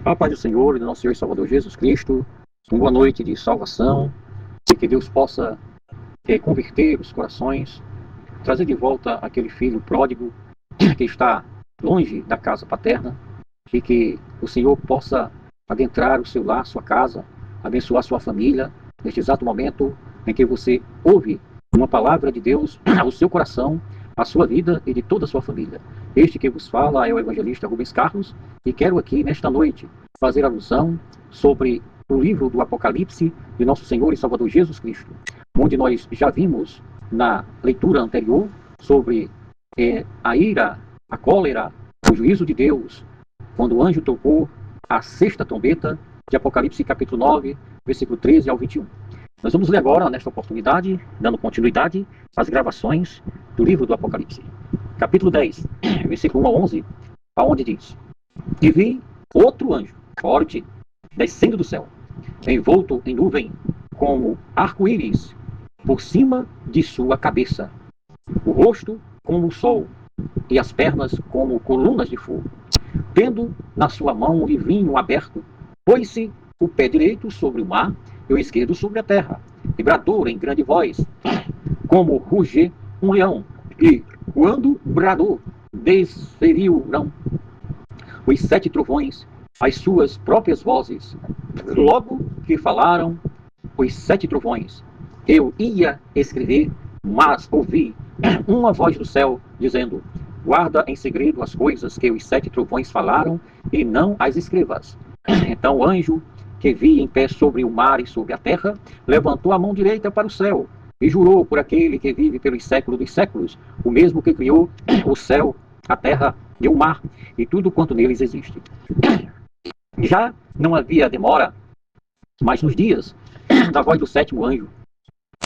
A paz do Senhor e do nosso Senhor e Salvador Jesus Cristo, uma boa noite de salvação, e que Deus possa converter os corações, trazer de volta aquele filho pródigo que está longe da casa paterna, e que o Senhor possa adentrar o seu lar, sua casa, abençoar sua família, neste exato momento em que você ouve uma palavra de Deus ao seu coração, à sua vida e de toda a sua família. Este que vos fala é o evangelista Rubens Carlos, e quero aqui, nesta noite, fazer alusão sobre o livro do Apocalipse de nosso Senhor e Salvador Jesus Cristo, onde nós já vimos na leitura anterior sobre a ira, a cólera, o juízo de Deus, quando o anjo tocou a sexta trombeta de Apocalipse capítulo 9, versículo 13 ao 21. Nós vamos ler agora, nesta oportunidade, dando continuidade às gravações do livro do Apocalipse. Capítulo 10, versículo 1 a 11, aonde diz: E vi outro anjo, forte, descendo do céu, envolto em nuvem, como arco-íris, por cima de sua cabeça, o rosto como o sol, e as pernas como colunas de fogo. Tendo na sua mão um livrinho aberto, pôs-se o pé direito sobre o mar e o esquerdo sobre a terra, e bradou em grande voz, como ruger um leão, e quando bradou, desferiram os 7 trovões as suas próprias vozes. Logo que falaram os 7 trovões, eu ia escrever, mas ouvi uma voz do céu dizendo: guarda em segredo as coisas que os 7 trovões falaram, e não as escrevas. Então o anjo que vi em pé sobre o mar e sobre a terra levantou a mão direita para o céu e jurou por aquele que vive pelos séculos dos séculos, o mesmo que criou o céu, a terra e o mar e tudo quanto neles existe. Já não havia demora, mas nos dias da voz do 7º anjo,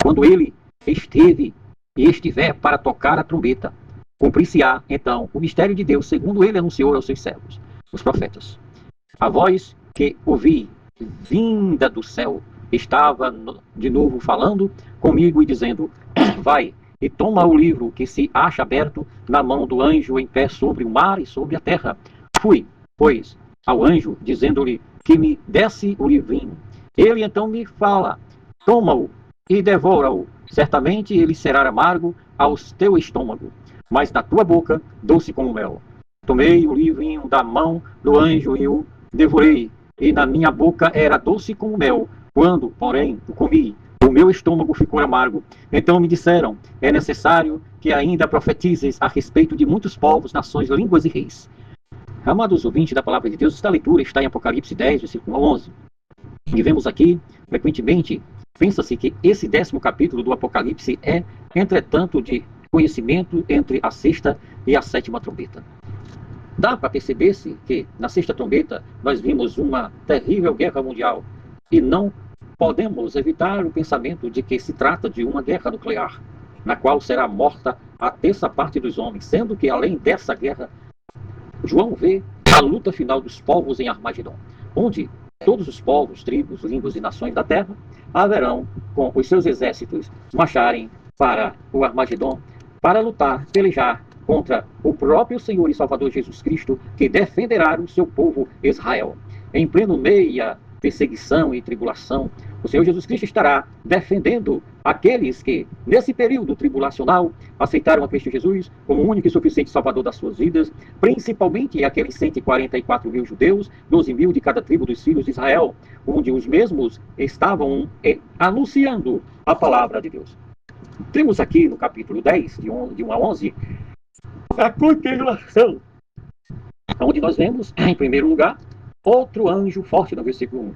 quando ele esteve e estiver para tocar a trombeta, cumprir-se-á então o mistério de Deus, segundo ele anunciou aos seus servos, os profetas. A voz que ouvi vinda do céu estava de novo falando comigo e dizendo: vai e toma o livro que se acha aberto na mão do anjo em pé sobre o mar e sobre a terra. Fui, pois, ao anjo, dizendo-lhe que me desse o livrinho. Ele então me fala: toma-o e devora-o. Certamente ele será amargo ao teu estômago, mas na tua boca doce como mel. Tomei o livrinho da mão do anjo e o devorei, e na minha boca era doce como mel. Quando, porém, o comi, o meu estômago ficou amargo. Então me disseram: é necessário que ainda profetizes a respeito de muitos povos, nações, línguas e reis. Amados ouvintes da palavra de Deus, esta leitura está em Apocalipse 10, versículo 11. E vemos aqui, frequentemente, pensa-se que esse 10º capítulo do Apocalipse é, entretanto, de conhecimento entre a sexta e a 7ª trombeta. Dá para perceber-se que na sexta trombeta nós vimos uma terrível guerra mundial e não podemos evitar o pensamento de que se trata de uma guerra nuclear, na qual será morta a terça parte dos homens, sendo que além dessa guerra, João vê a luta final dos povos em Armagedon, onde todos os povos, tribos, línguas e nações da terra haverão com os seus exércitos marcharem para o Armagedon para lutar, pelejar contra o próprio Senhor e Salvador Jesus Cristo, que defenderá o seu povo Israel. Em pleno meia perseguição e tribulação, o Senhor Jesus Cristo estará defendendo aqueles que, nesse período tribulacional, aceitaram a Cristo Jesus como o único e suficiente Salvador das suas vidas, principalmente aqueles 144 mil judeus, 12 mil de cada tribo dos filhos de Israel, onde os mesmos estavam anunciando a palavra de Deus. Temos aqui no capítulo 10, de 1 a 11, a continuação, onde nós vemos, em primeiro lugar, outro anjo forte no versículo 1.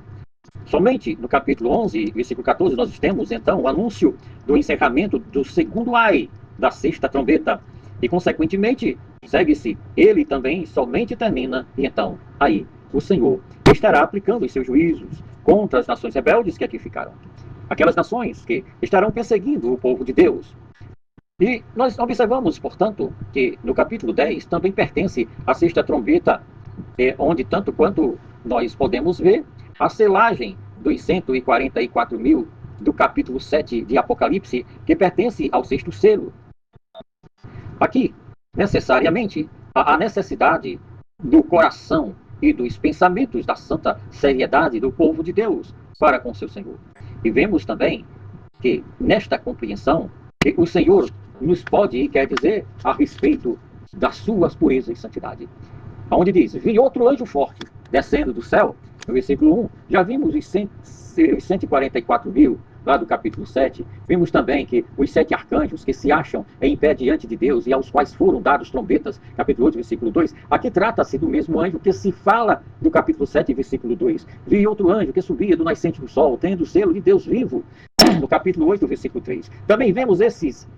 Somente no capítulo 11, versículo 14, nós temos então o anúncio do encerramento do segundo ai da sexta trombeta. E, consequentemente, segue-se, ele também somente termina, e então, aí, o Senhor estará aplicando os seus juízos contra as nações rebeldes que aqui ficaram. Aquelas nações que estarão perseguindo o povo de Deus. E nós observamos, portanto, que no capítulo 10 também pertence à sexta trombeta, onde, tanto quanto nós podemos ver, a selagem dos 144 mil do capítulo 7 de Apocalipse, que pertence ao sexto selo. Aqui, necessariamente, a necessidade do coração e dos pensamentos da santa seriedade do povo de Deus para com seu Senhor. E vemos também que nesta compreensão que o Senhor nos pode e quer dizer a respeito das suas purezas e santidade. Onde diz, vi outro anjo forte descendo do céu, no versículo 1, já vimos os 144 mil, lá do capítulo 7, vimos também que os 7 arcanjos que se acham em pé diante de Deus e aos quais foram dados trombetas, capítulo 8, versículo 2, aqui trata-se do mesmo anjo que se fala do capítulo 7, versículo 2. Vi outro anjo que subia do nascente do sol, tendo o selo de Deus vivo, no capítulo 8, versículo 3. Também vemos esses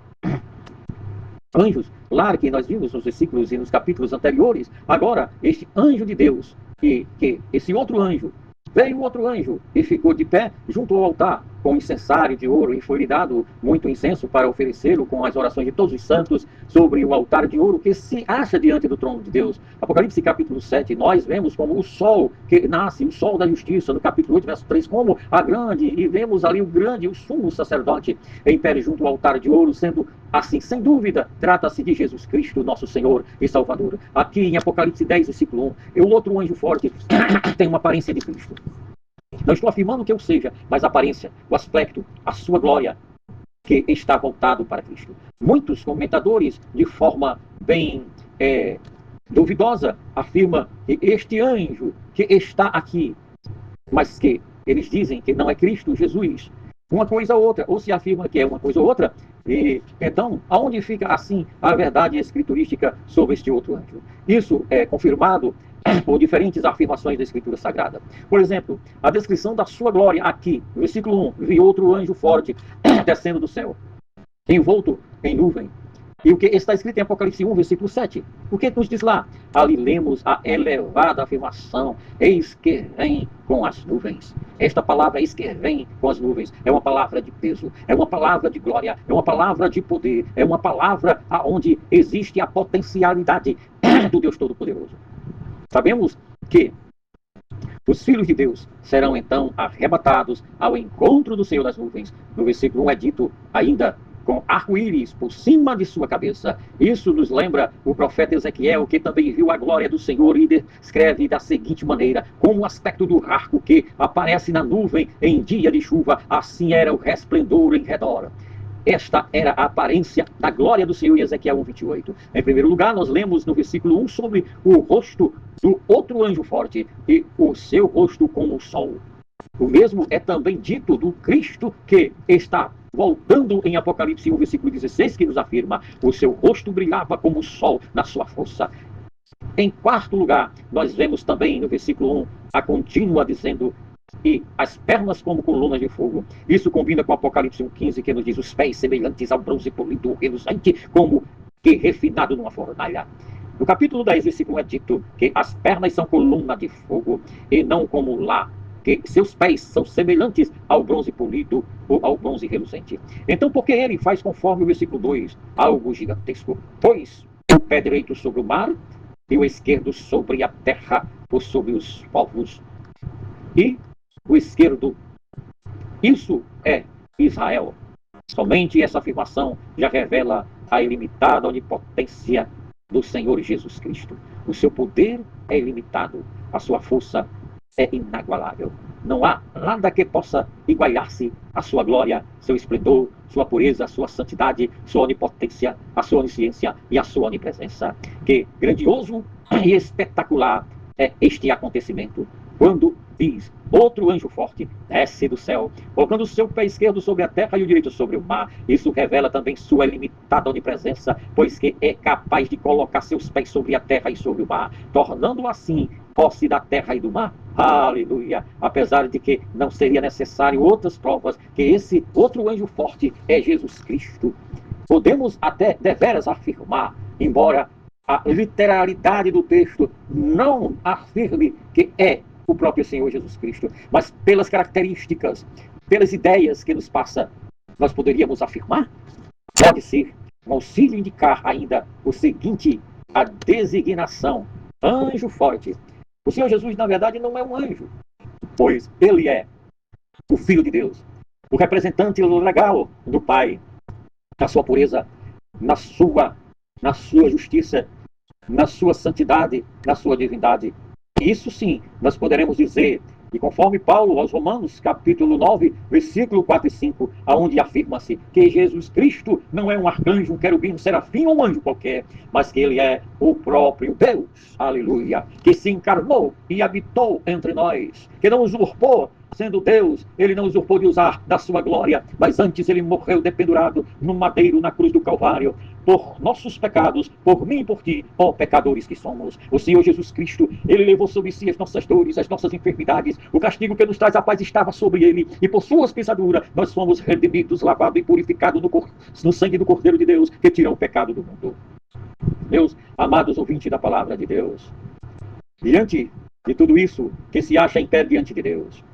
anjos, lá que nós vimos nos versículos e nos capítulos anteriores. Agora, este anjo de Deus, esse outro anjo, veio outro anjo e ficou de pé junto ao altar, com incensário de ouro, e foi-lhe dado muito incenso para oferecê-lo com as orações de todos os santos sobre o altar de ouro que se acha diante do trono de Deus. Apocalipse capítulo 7, nós vemos como o sol que nasce, o sol da justiça, no capítulo 8, verso 3, como a grande, e vemos ali o grande, o sumo sacerdote em pé junto ao altar de ouro, sendo assim, sem dúvida, trata-se de Jesus Cristo, nosso Senhor e Salvador. Aqui em Apocalipse 10, versículo 1, o outro anjo forte tem uma aparência de Cristo. Não estou afirmando que eu seja, mas a aparência, o aspecto, a sua glória, que está voltado para Cristo. Muitos comentadores, de forma bem duvidosa, afirmam que este anjo que está aqui, mas que eles dizem que não é Cristo Jesus, uma coisa ou outra, ou se afirma que é uma coisa ou outra, e então, aonde fica assim a verdade escriturística sobre este outro anjo? Isso é confirmado por diferentes afirmações da Escritura Sagrada. Por exemplo, a descrição da sua glória aqui, no versículo 1, vi outro anjo forte descendo do céu, envolto em nuvem. E o que está escrito em Apocalipse 1, versículo 7? O que nos diz lá? Ali lemos a elevada afirmação, eis que vem com as nuvens. Esta palavra, eis que vem com as nuvens, é uma palavra de peso, é uma palavra de glória, é uma palavra de poder, é uma palavra onde existe a potencialidade do Deus Todo-Poderoso. Sabemos que os filhos de Deus serão então arrebatados ao encontro do Senhor das nuvens. No versículo 1 é dito ainda, com arco-íris por cima de sua cabeça. Isso nos lembra o profeta Ezequiel, que também viu a glória do Senhor e descreve da seguinte maneira, como o aspecto do arco que aparece na nuvem em dia de chuva, assim era o resplendor em redor. Esta era a aparência da glória do Senhor em Ezequiel 1:28. Em primeiro lugar, nós lemos no versículo 1 sobre o rosto do outro anjo forte e o seu rosto como o sol. O mesmo é também dito do Cristo que está voltando em Apocalipse 1, versículo 16, que nos afirma, o seu rosto brilhava como o sol na sua força. Em quarto lugar, nós vemos também no versículo 1 a contínua dizendo, e as pernas como colunas de fogo. Isso combina com Apocalipse 1:15, que nos diz os pés semelhantes ao bronze polido, reluzente, como que refinado numa fornalha. No capítulo 10, versículo 1 é dito que as pernas são coluna de fogo, e não como lá, que seus pés são semelhantes ao bronze polido ou ao bronze reluzente. Então, por que ele faz conforme o versículo 2? Algo gigantesco. Pois o pé direito sobre o mar e o esquerdo sobre a terra ou sobre os povos. E o esquerdo, isso é Israel. Somente essa afirmação já revela a ilimitada onipotência do Senhor Jesus Cristo. O seu poder é ilimitado, a sua força é inagualável. Não há nada que possa igualar-se à sua glória, seu esplendor, sua pureza, sua santidade, sua onipotência, a sua onisciência e a sua onipresença. Que grandioso e espetacular é este acontecimento, quando diz, outro anjo forte desce do céu, colocando o seu pé esquerdo sobre a terra e o direito sobre o mar. Isso revela também sua ilimitada onipresença, pois que é capaz de colocar seus pés sobre a terra e sobre o mar, tornando assim posse da terra e do mar. Aleluia! Apesar de que não seria necessário outras provas, que esse outro anjo forte é Jesus Cristo. Podemos até deveras afirmar, embora a literalidade do texto não afirme que é o próprio Senhor Jesus Cristo, mas pelas características, pelas ideias que nos passa, nós poderíamos afirmar, pode ser um auxílio indicar ainda o seguinte, a designação, anjo forte. O Senhor Jesus, na verdade, não é um anjo, pois ele é o Filho de Deus, o representante legal do Pai, na sua pureza, na sua justiça, na sua santidade, na sua divindade. Isso sim, nós poderemos dizer, e conforme Paulo aos Romanos, capítulo 9, versículo 4 e 5, aonde afirma-se que Jesus Cristo não é um arcanjo, um querubim, um serafim ou um anjo qualquer, mas que ele é o próprio Deus, aleluia, que se encarnou e habitou entre nós, que não usurpou, sendo Deus, ele não usurpou de usar da sua glória, mas antes ele morreu dependurado no madeiro na cruz do Calvário, por nossos pecados, por mim e por ti, ó pecadores que somos. O Senhor Jesus Cristo, ele levou sobre si as nossas dores, as nossas enfermidades, o castigo que nos traz a paz estava sobre ele, e por suas pisaduras nós fomos redimidos, lavados e purificados no sangue do Cordeiro de Deus, que tira o pecado do mundo. Meus amados ouvintes da palavra de Deus, diante de tudo isso, que se acha em pé diante de Deus,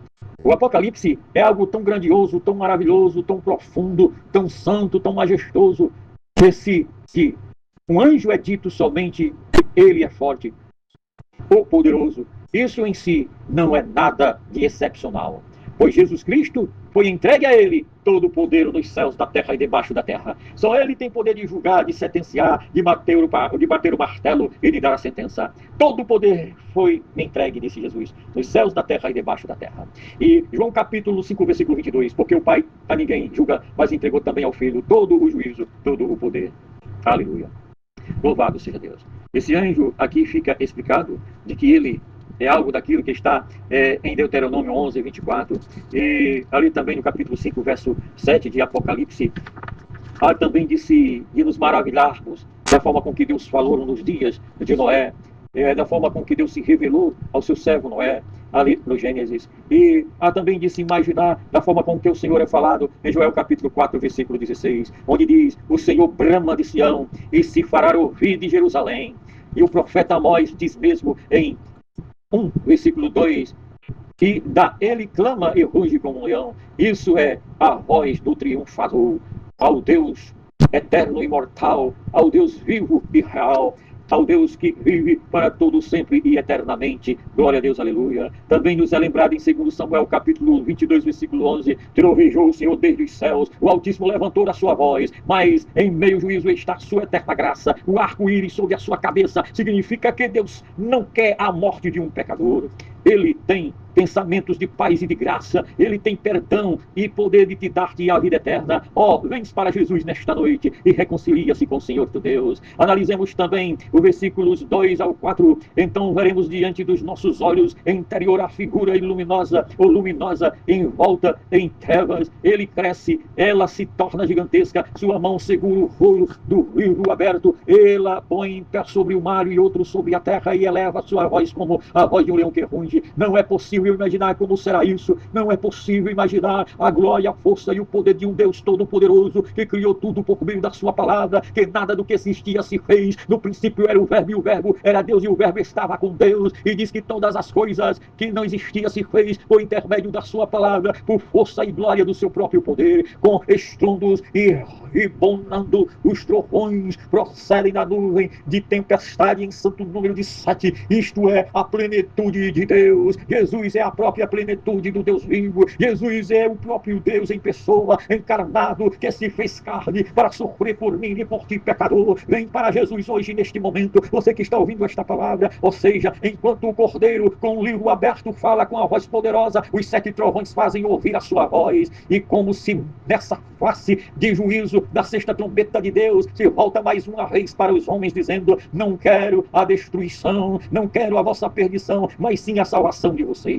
o Apocalipse é algo tão grandioso, tão maravilhoso, tão profundo, tão santo, tão majestoso, que um anjo é dito somente que ele é forte ou poderoso. Isso em si não é nada de excepcional, pois Jesus Cristo foi entregue a ele todo o poder nos céus, da terra e debaixo da terra. Só ele tem poder de julgar, de sentenciar, de bater o martelo e de dar a sentença. Todo o poder foi entregue, disse Jesus, nos céus, da terra e debaixo da terra. E João capítulo 5, versículo 22, porque o Pai a ninguém julga, mas entregou também ao Filho todo o juízo, todo o poder. Aleluia. Louvado seja Deus. Esse anjo aqui fica explicado de que ele é algo daquilo que está em Deuteronômio 11, 24, e ali também no capítulo 5, verso 7 de Apocalipse, há também de nos maravilharmos da forma com que Deus falou nos dias de Noé, da forma com que Deus se revelou ao seu servo Noé, ali no Gênesis, e há também de se imaginar da forma com que o Senhor é falado em Joel capítulo 4, versículo 16, onde diz: o Senhor brama de Sião e se fará ouvir de Jerusalém. E o profeta Amós diz mesmo em 1, versículo 2, que ele clama e ruge como um leão. Isso é a voz do triunfador, ao Deus eterno e imortal, ao Deus vivo e real, ao Deus que vive para todo sempre e eternamente. Glória a Deus, aleluia. Também nos é lembrado em 2 Samuel capítulo 22, versículo 11, trovejou o Senhor desde os céus, o Altíssimo levantou a sua voz, mas em meio juízo está a sua eterna graça, o arco-íris sobre a sua cabeça. Significa que Deus não quer a morte de um pecador. Ele tem pensamentos de paz e de graça, ele tem perdão e poder de te dar-te a vida eterna. Vens para Jesus nesta noite e reconcilia-se com o Senhor teu Deus. Analisemos também os versículos 2 ao 4. Então veremos diante dos nossos olhos interior a figura luminosa ou luminosa envolta em trevas. Ele cresce, ela se torna gigantesca, sua mão segura o rolo do livro aberto, ela põe um pé sobre o mar e outro sobre a terra e eleva sua voz como a voz de um leão que ruge. Não é possível imaginar como será isso, não é possível imaginar a glória, a força e o poder de um Deus todo-poderoso que criou tudo por meio da sua palavra, que nada do que existia se fez. No princípio era o Verbo e o Verbo era Deus e o Verbo estava com Deus, e diz que todas as coisas que não existiam se fez por intermédio da sua palavra, por força e glória do seu próprio poder, com estrondos e ribonando os trovões procedem da nuvem de tempestade em santo número de 7. Isto é a plenitude de Deus. Jesus é a própria plenitude do Deus vivo. Jesus é o próprio Deus em pessoa, encarnado, que se fez carne para sofrer por mim e por ti, pecador. Vem para Jesus hoje, neste momento, você que está ouvindo esta palavra, ou seja, enquanto o Cordeiro com o livro aberto fala com a voz poderosa, os 7 trovões fazem ouvir a sua voz, e como se nessa face de juízo da 6ª trombeta de Deus se volta mais uma vez para os homens, dizendo: não quero a destruição, não quero a vossa perdição, mas sim a salvação de vocês.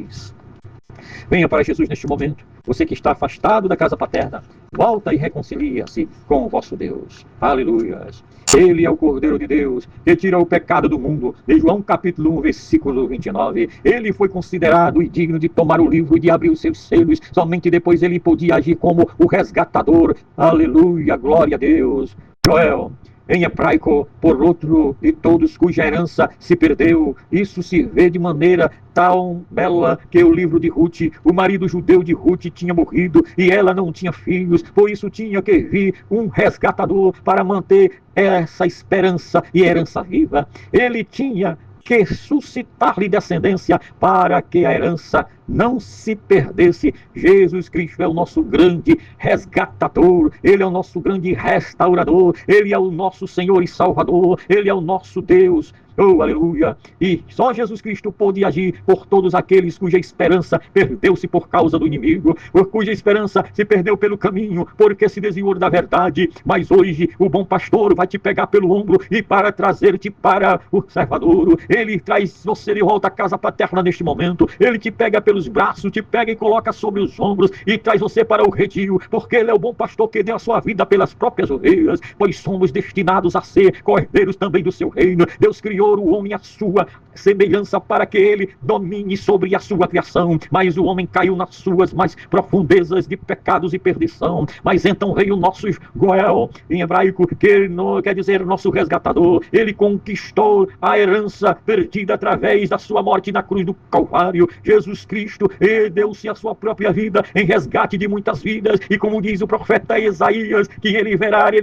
Venha para Jesus neste momento. Você que está afastado da casa paterna, volta e reconcilia-se com o vosso Deus. Aleluias. Ele é o Cordeiro de Deus, que tira o pecado do mundo. De João capítulo 1, versículo 29. Ele foi considerado e digno de tomar o livro e de abrir os seus selos. Somente depois ele podia agir como o resgatador. Aleluia, glória a Deus. Joel, em hebraico, por outro de todos cuja herança se perdeu. Isso se vê de maneira tão bela que o livro de Ruth, o marido judeu de Ruth tinha morrido e ela não tinha filhos, por isso tinha que vir um resgatador para manter essa esperança e herança viva. Ele tinha que suscitar-lhe descendência para que a herança não se perdesse. Jesus Cristo é o nosso grande resgatador, Ele é o nosso grande restaurador, Ele é o nosso Senhor e Salvador, Ele é o nosso Deus. Oh, aleluia! E só Jesus Cristo pôde agir por todos aqueles cuja esperança perdeu-se por causa do inimigo, por cuja esperança se perdeu pelo caminho, porque se desviou da verdade. Mas hoje o bom pastor vai te pegar pelo ombro e para trazer-te para o servadouro. Ele traz você de volta à casa paterna neste momento. Ele te pega pelos braços, te pega e coloca sobre os ombros e traz você para o redil, porque ele é o bom pastor que deu a sua vida pelas próprias ovelhas, pois somos destinados a ser cordeiros também do seu reino. Deus criou o homem à sua semelhança para que ele domine sobre a sua criação, mas o homem caiu nas suas mais profundezas de pecados e perdição. Mas então veio o nosso Goel, em hebraico, que não quer dizer nosso resgatador. Ele conquistou a herança perdida através da sua morte na cruz do Calvário. Jesus Cristo deu-se a sua própria vida em resgate de muitas vidas, e como diz o profeta Isaías, que ele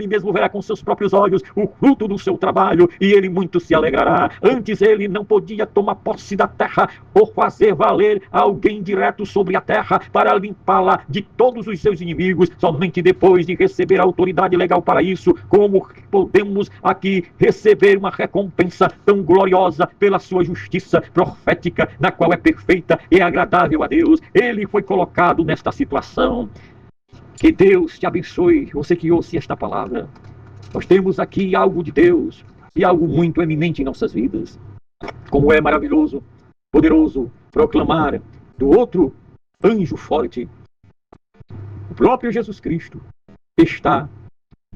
mesmo verá com seus próprios olhos o fruto do seu trabalho, e ele muito se alegrará. Antes ele não podia tomar posse da terra ou fazer valer alguém direto sobre a terra para limpá-la de todos os seus inimigos. Somente depois de receber a autoridade legal para isso, como podemos aqui receber uma recompensa tão gloriosa pela sua justiça profética, na qual é perfeita e agradável a Deus. Ele foi colocado nesta situação. Que Deus te abençoe, você que ouça esta palavra. Nós temos aqui algo de Deus e algo muito eminente em nossas vidas. Como é maravilhoso, poderoso proclamar do outro anjo forte. O próprio Jesus Cristo está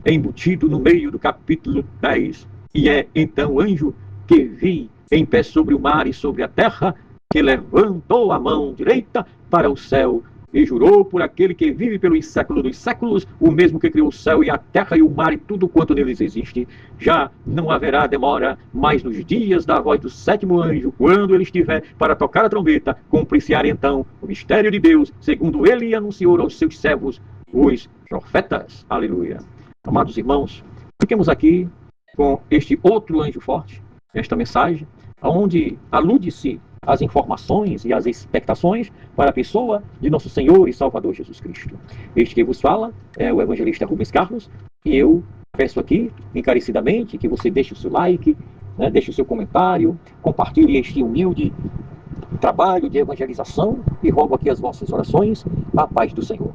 embutido no meio do capítulo 10. E é então o anjo que vi em pé sobre o mar e sobre a terra, que levantou a mão direita para o céu e jurou por aquele que vive pelos séculos dos séculos, o mesmo que criou o céu e a terra e o mar e tudo quanto neles existe. Já não haverá demora, mas nos dias da voz do sétimo anjo, quando ele estiver para tocar a trombeta, cumprir-se-á então o mistério de Deus, segundo ele anunciou aos seus servos, os profetas. Aleluia. Amados irmãos, fiquemos aqui com este outro anjo forte, esta mensagem, onde alude-se as informações e as expectações para a pessoa de nosso Senhor e Salvador Jesus Cristo. Este que vos fala é o evangelista Rubens Carlos, e eu peço aqui encarecidamente que você deixe o seu like, deixe o seu comentário, compartilhe este humilde trabalho de evangelização e rogo aqui as vossas orações. A paz do Senhor.